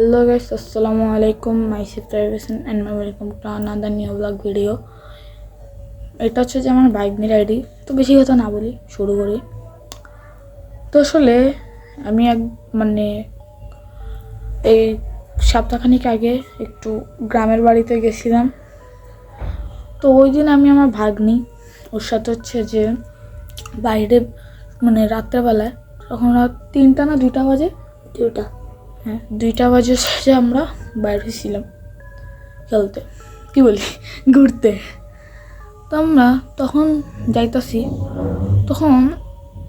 Hello guys, Assalamualaikum. Myself Travis and my welcome to another new vlog video. এটা হচ্ছে যে আমার bike নিয়ে আইডি। তো বেশি কথা না বলি, শুরু করি। তো আসলে আমি মানে এই সপ্তাহখানেক আগে একটু গ্রামের বাড়িতে গেছিলাম। তো ওই দিন আমি আমার ভাগ্নি ওর সাথে হচ্ছে যে বাইরে মানে রাত্রেবেলায় তখন রাত 3টা না 2টা বাজে, 2টা, হ্যাঁ 2টা বাজে যে আমরা বাইরে ছিলাম খেলতে, কি বলি ঘুরতে। তো আমরা তখন যাইতাছি, তখন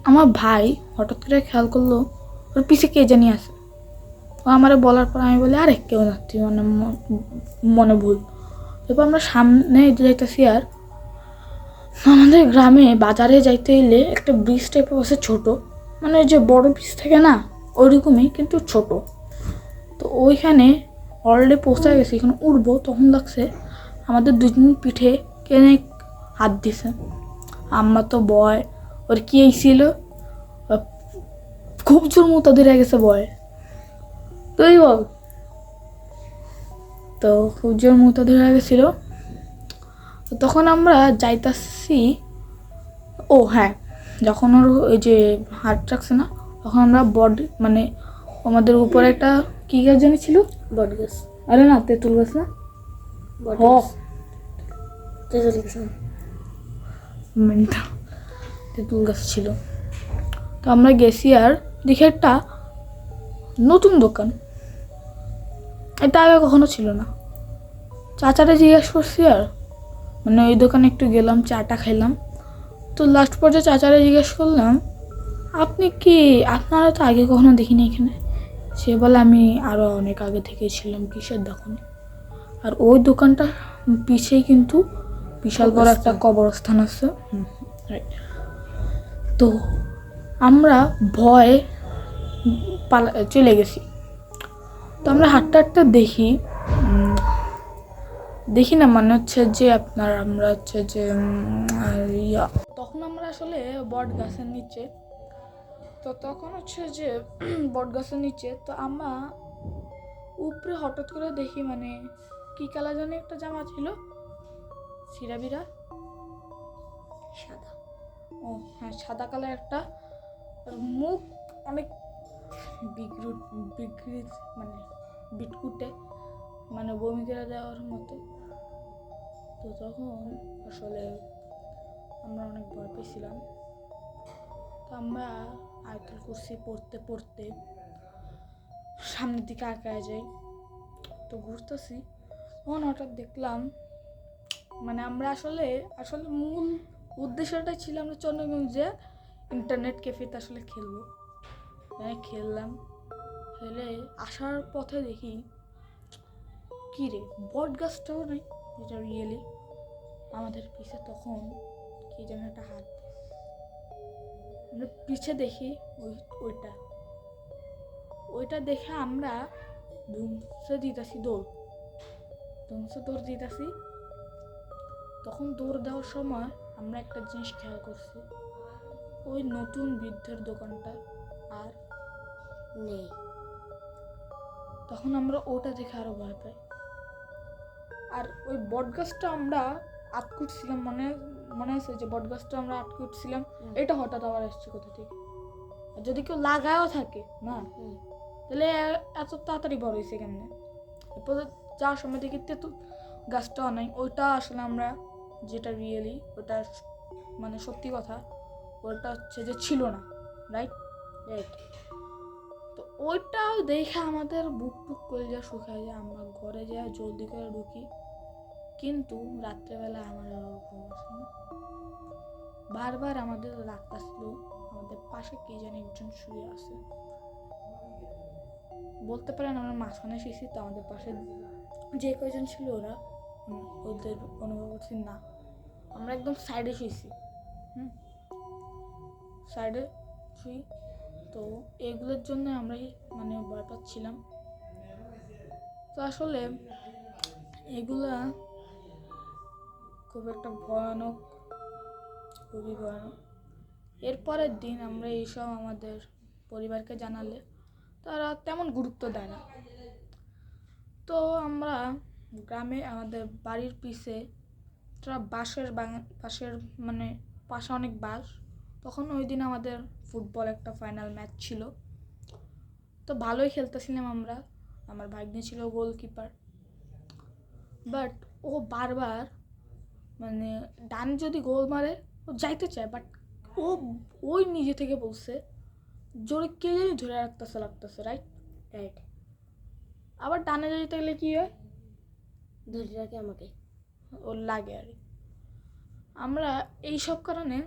আমার ভাই হঠাৎ করে খেয়াল করলো ওর পিছে কে জানি আছে। ও আমারে বলার পর আমি বলি আরে কেউ না, তুই মনে ভুল। এরপর আমরা সামনে যাইতেছি। আর আমাদের গ্রামে বাজারে যাইতে এলে একটা ব্রিজ টাইপের আছে ছোট, মানে যে বড় ব্রিজ থাকে না ওইরকমই কিন্তু ছোট। তো ওইখানে অলরেডি পৌঁছে গেছি, এখানে উঠবো তখন লাগছে আমাদের দুজন পিঠে কেনে হাত দিছে। আমরা তো বয় ওর কি ছিল, খুব জোর মতো ধরে গেছে বয়, তুই বল। তো খুব জোর মতো ধরে গেছিল। তখন আমরা যাইতাছি, ও হ্যাঁ, যখন ওর ওই যে হাত রাখছে না তখন আমরা বডি মানে আমাদের উপরে একটা কি গাছ জানি ছিল, বট গাছ। আরে না, তেঁতুল গাছ না, তেঁতুল গাছ ছিল। তো আমরা গেছি আর দেখি একটা নতুন দোকান, এটা আগে কখনো ছিল না। চাচাটা জিজ্ঞেস করছি আর মানে ওই দোকানে একটু গেলাম, চাটা খাইলাম। তো লাস্ট পর্যায়ে চাচারা জিজ্ঞেস করলাম আপনি কি, আপনারা তো আগে কখনো দেখিনি এখানে। সে বলে আমি আরও অনেক আগে থেকে ছিলাম, কিসের দোকানে। আর ওই দোকানটা পিছেই কিন্তু বিশাল বড় একটা কবরস্থান আছে। তো আমরা ভয়ে চলে গেছি। তো আমরা হাঁটতে হাঁটতে দেখি না মানে হচ্ছে যে আমরা হচ্ছে যে তখন আমরা আসলে বট গাছের নিচে। তো তখন হচ্ছে যে বট গাছের নিচে তো আমরা উপরে হঠাৎ করে দেখি মানে কি কালার জানি একটা জামা ছিল, সিরাবিরা সাদা, ও হ্যাঁ সাদা কালার একটা, মুখ অনেক বিকৃত মানে বিটকুটে, মানে বমি করে দেওয়ার মতো। তো তখন আসলে আমরা অনেক ভয় পেয়েছিলাম। তো আমরা আয়াতুল কুরসি পড়তে পড়তে সামনের দিকে আগায় যাই। তো ঘুরতেছি, তখন হঠাৎ দেখলাম মানে আমরা আসলে মূল উদ্দেশ্যটাই ছিল আমরা চন্দ্রগঞ্জে ইন্টারনেট ক্যাফেতে আসলে খেলবো। খেললাম, খেলে আসার পথে দেখি কি রে বট গাছটাও নেই, যেটা রিয়েলি আমাদের পিছে তখন কি যেন একটা হাত। আমরা পিছে দেখি ওইটা দেখে আমরা ধুমসে দিতেছি দৌড় দিতেছি। তখন দৌড় দেওয়ার সময় আমরা একটা জিনিস খেয়াল করছি, ওই নতুন বৃদ্ধের দোকানটা আর নেই। তখন আমরা ওটা দেখে আরো ভয় পাই। আর ওই বটগাছটা আমরা আটকে উঠছিলাম, মনে আছে যে বটগাছটা আমরা আটকে উঠছিলাম, এটা হঠাৎ আবার আসছে কোথা থেকে। আর যদি কেউ লাগায়ও থাকে না তাহলে এত তাড়াতাড়ি বড় হয়েছে কেমনে। এরপর যাওয়ার সময় দেখি তেঁতুল গাছটাও নাই। ওইটা আসলে আমরা যেটা রিয়েলি ওটা মানে সত্যি কথা, ওটা হচ্ছে যে ছিল না, রাইট। তো ওইটাও দেখে আমাদের বুক টুক করে যা শুকায় যায়, আমরা ঘরে যাই জলদি করে ঢুকি। কিন্তু রাত্রেবেলা আমার ঘুম আসে না, বারবার আমাদের লাগতেছিল আমাদের পাশে কে জানি একজন শুয়ে আছে। বলতে পারেন আমরা মাঝখানে শুয়েছি, তো আমাদের পাশে যে কয়জন ছিল ওরা ওদের অনুভব করছি না, আমরা একদম সাইডে শুয়েছি, সাইডে শুই। তো এগুলোর জন্য আমরা মানে ভয় পাচ্ছিলাম। তো আসলে এগুলা খুব একটা খুবই ভয়ানক। এরপরের দিন আমরা এইসব আমাদের পরিবারকে জানালে তারা তেমন গুরুত্ব দেয় না। তো আমরা গ্রামে আমাদের বাড়ির পিছে একটা বাঁশের মানে পাশে অনেক বাঁশ। তখন ওই দিন আমাদের ফুটবল একটা ফাইনাল ম্যাচ ছিল। তো ভালোই খেলতেছিলাম আমরা, আমার ভাগ্নে ছিল গোলকিপার। বাট ও বারবার মানে ডান যদি গোল মারে ও যাইতে চায়, বাট ও ওই নিজে থেকে বলছে জোরে কে জানি ধরে লাগতেছে রাইট। আবার ডানে যেতে গেলে কি হয়, ধরে রাখে আমাকে, ওর লাগে আর আমরা এইসব কারণে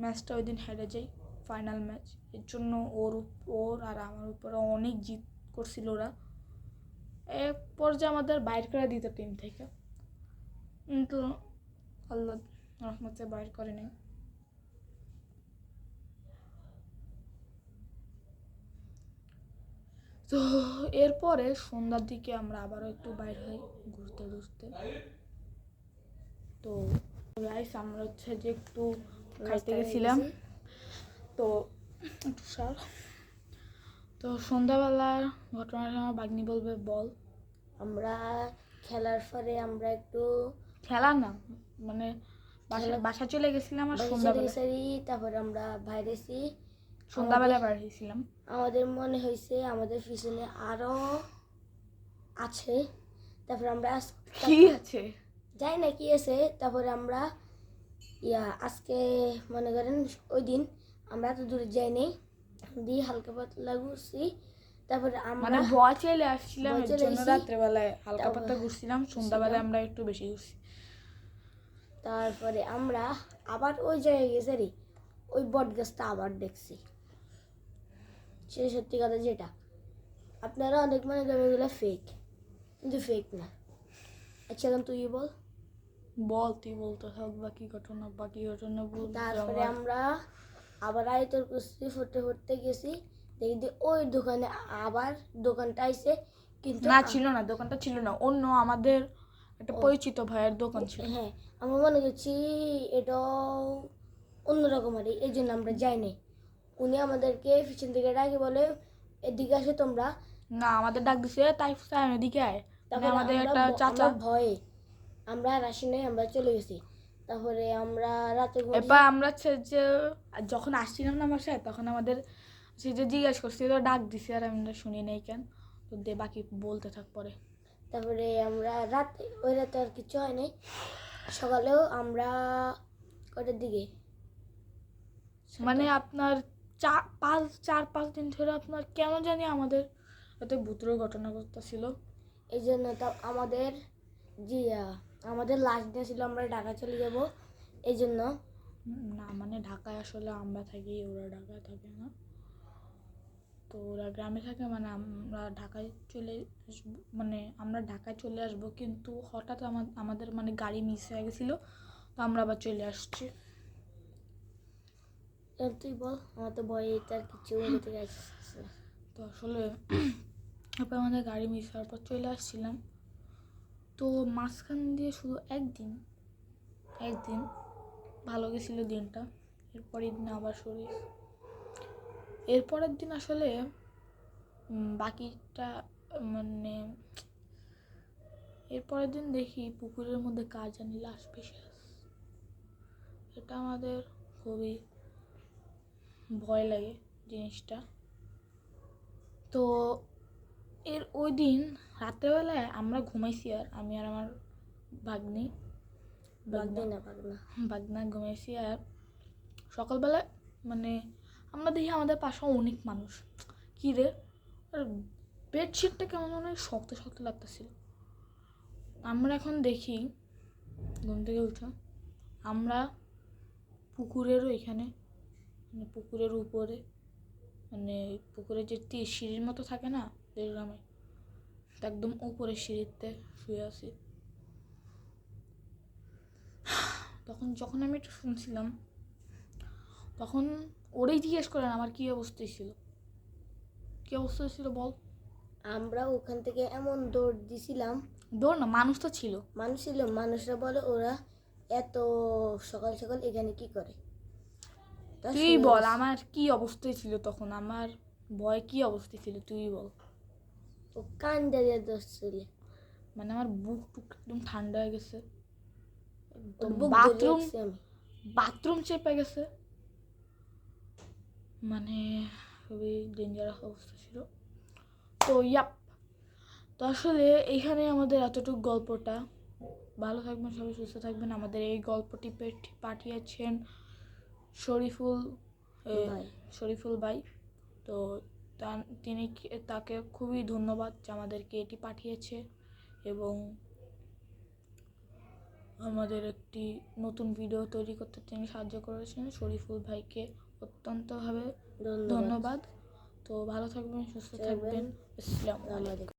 ম্যাচটা ওই দিন হেরে যাই, ফাইনাল ম্যাচ। এর জন্য ওর আর আমার উপরে অনেক জিদ করছিল ওরা। এক পর্যায়ে আমাদের বাইর করে দিত টিম থেকে, কিন্তু আল্লাহ রহমতে বাইর করে নেই। তো এরপরে সন্ধ্যার দিকে আমরা আবারও একটু বাইর হই ঘুরতে ঘুরতে। তো গাইস আমরা হচ্ছে যে একটু খাইতে গেছিলাম, তো একটু তো সন্ধ্যাবেলার ঘটনাটা আমার বাগ্নি বলবে। বল। আমরা খেলার পরে আমরা একটু খেলা না মানে বাসা চলে গেছিলাম আর সন্ধ্যাবেলা, তারপরে আমরা বাইরেছি, সন্ধ্যাবেলা বার হয়েছিলাম। আমাদের মনে হয়েছে আমাদের পিছনে আরো আছে, তারপরে আমরা কি আছে যাই না কি আছে। তারপরে আমরা আজকে মনে করেন ওই দিন আমরা এত দূরে যাই নাই, দিয়ে হালকা পাতলা ঘুরছি। তারপরে আমরা ভয় চলে আসছিলাম, এর জন্য রাত্রেবেলায় হালকা পাতলা ঘুরছিলাম, সন্ধ্যাবেলায় আমরা একটু বেশি ঘুরছি। তারপরে আমরা আবার ওই জায়গায় গেছি, ওই বট গাছটা আবার দেখছি। সে সত্যি কথা, যেটা আপনারা অনেক মনে করেন এগুলো ফেক, কিন্তু ফেক না। আচ্ছা এখন তুই বল তুই বলতে থাক বাকি ঘটনা বল। তারপরে আমরা আবার আয়তর করছি, ফুটতে গেছি, দেখি ওই দোকানে আবার দোকানটা আইছে, কিন্তু না ছিল না, দোকানটা ছিল না, অন্য আমাদের একটা পরিচিত ভাইয়ের দোকান ছিল। হ্যাঁ, আমরা মনে করছি এটাও অন্যরকম, আর এই জন্য আমরা যাই নাই। উনি আমাদেরকে পিছন থেকে ডাকে বলে এদিকে আসে তোমরা। না, আমাদের ডাক দিছে তাই এদিকে আয়। আমাদের একটা চাচা ভয়ে আমরা আর আসি নাই, আমরা চলে গেছি। তারপরে আমরা রাতে এবার আমরা যে যখন আসছিলাম না বাসায়, তখন আমাদের সে যে জিজ্ঞাসা করছি তো ডাক দিছে, আর আমরা শুনি নাই কেন। তো দে বাকি বলতে থাক পরে। তারপরে আমরা ওই রাতে আর কিছু হয় নাই। সকালেও আমরা কটার দিকে মানে আপনার 4-5 দিন ধরে আপনার কেন জানি আমাদের এত ভূতের ঘটনা ঘটতেছিল। এই জন্য তো আমাদের আমাদের লাস্ট ডে ছিল আমরা ঢাকা চলে যাব, এই জন্য। না মানে ঢাকায় আসলে আমরা থাকি, ওরা ঢাকায় থাকে না, তো ওরা গ্রামে থাকে। মানে আমরা ঢাকায় চলে আসবো, কিন্তু হঠাৎ আমাদের মানে গাড়ি মিস হয়ে গেছিলো, তো আমরা আবার চলে আসছি। তুই বল, আমার তো ভয় তার কিছু থেকে আসছে। তো আসলে তারপর আমাদের গাড়ি মিস হওয়ার পর চলে আসছিলাম। তো মাঝখান দিয়ে শুধু একদিন ভালো গেছিলো দিনটা, এরপরের দিন আবার শরীর। এরপরের দিন আসলে বাকিটা মানে এরপরের দিন দেখি পুকুরের মধ্যে কার জানি লাশ ভেসে আসে। এটা আমাদের খুবই ভয় লাগে জিনিসটা। তো ওই দিন রাত্রেবেলায় আমরা ঘুমাইছি, আর আমি আর আমার বাগনা ঘুমাইছি। আর সকালবেলায় মানে আমরা দেখি আমাদের পাশে অনেক মানুষ। কী রে, আর বেডশিটটা কেমন অনেক শক্ত শক্ত লাগতেছিল। আমরা এখন দেখি ঘুম থেকে উঠে আমরা পুকুরেরও এখানে মানে পুকুরের উপরে মানে পুকুরের যে সিঁড়ির মতো থাকে না গ্রামে, একদম উপরে সিঁড়িতে শুয়ে আছি। যখন আমি একটু শুনছিলাম, তখন ওরাই জিজ্ঞেস করেন আমার কী অবস্থা ছিল বল। আমরা ওখান থেকে এমন দৌড় দিছিলাম, দৌড় না, মানুষ তো ছিল, মানুষরা বলে ওরা এত সকাল সকাল এখানে কি করে। তুই বল আমার কি অবস্থায় ছিল তখন, আমার ভয় কি অবস্থায় ছিল তুই বল। ও কান্দে দিয়ে ধরছিল। মানে আমার বুক টুক একদম ঠান্ডা হয়ে গেছে, একদম বুক বাথরুম ধরে আমি। বাথরুম চেপে গেছে, মানে খুবই ডেঞ্জারাস অবস্থা ছিল। তো ইয়াপ, তো আসলে এইখানে আমাদের এতটুকু গল্পটা। ভালো থাকবেন সবাই, সুস্থ থাকবেন। আমাদের এই গল্পটি পাঠিয়েছেন শরীফুল ভাই। শরীফুল ভাই। তো তিনি তাকে খুবই ধন্যবাদ যে আমাদেরকে এটি পাঠিয়েছে এবং আমাদের একটি নতুন ভিডিও তৈরি করতে তিনি সাহায্য করেছেন। শরীফুল ভাইকে অত্যন্তভাবে ধন্যবাদ। তো ভালো থাকবেন, সুস্থ থাকবেন। আসসালামু আলাইকুম।